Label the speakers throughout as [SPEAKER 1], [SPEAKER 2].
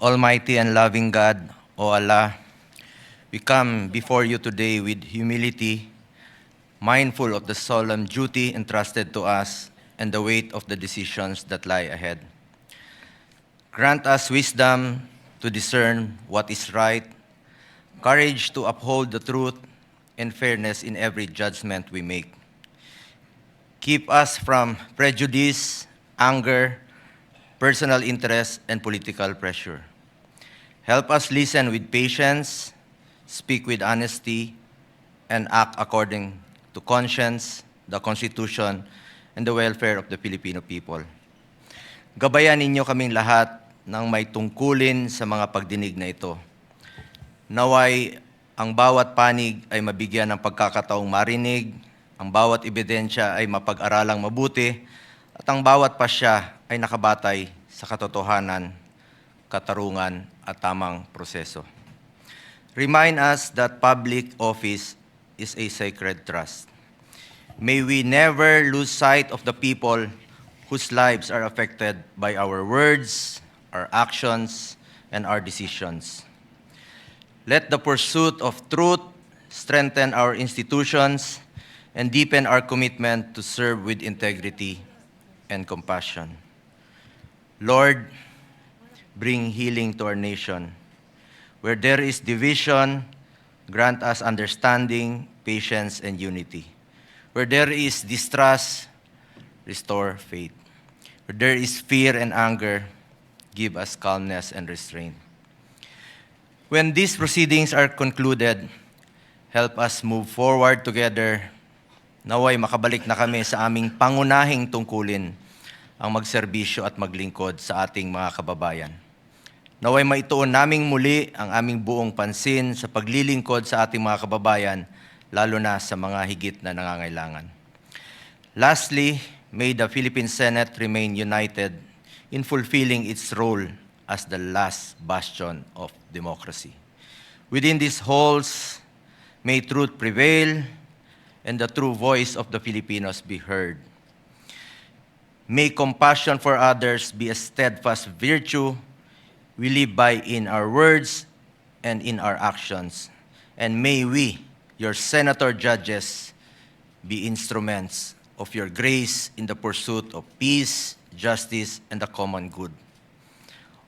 [SPEAKER 1] Almighty and loving God, O Allah, we come before you today with humility, mindful of the solemn duty entrusted to us and the weight of the decisions that lie ahead. Grant us wisdom to discern what is right, courage to uphold the truth, and fairness in every judgment we make. Keep us from prejudice, anger, personal interest, and political pressure. Help us listen with patience, speak with honesty, and act according to conscience, the Constitution, and the welfare of the Filipino people. Gabayan ninyo kaming lahat ng may tungkulin sa mga pagdinig na ito. Naway ang bawat panig ay mabigyan ng pagkakataong marinig, ang bawat ebidensya ay mapag-aralang mabuti, at ang bawat pasya ay nakabatay sa katotohanan, katarungan, at tamang proseso. Remind us that public office is a sacred trust. May we never lose sight of the people whose lives are affected by our words, our actions, and our decisions. Let the pursuit of truth strengthen our institutions and deepen our commitment to serve with integrity and compassion. Lord, bring healing to our nation. Where there is division, grant us understanding, patience, and unity. Where there is distrust, restore faith. Where there is fear and anger, give us calmness and restraint. When these proceedings are concluded, help us move forward together. Naway makabalik na kami sa aming pangunahing tungkulin, ang magserbisyo at maglingkod sa ating mga kababayan. Naway maituon naming muli ang aming buong pansin sa paglilingkod sa ating mga kababayan, lalo na sa mga higit na nangangailangan. Lastly, may the Philippine Senate remain united in fulfilling its role as the last bastion of democracy. Within these halls, may truth prevail and the true voice of the Filipinos be heard. May compassion for others be a steadfast virtue we live by in our words and in our actions. And may we, your senator judges, be instruments of your grace in the pursuit of peace, justice, and the common good.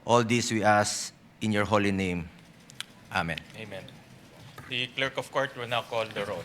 [SPEAKER 1] All this we ask in your holy name. Amen.
[SPEAKER 2] Amen. The clerk of court will now call the roll.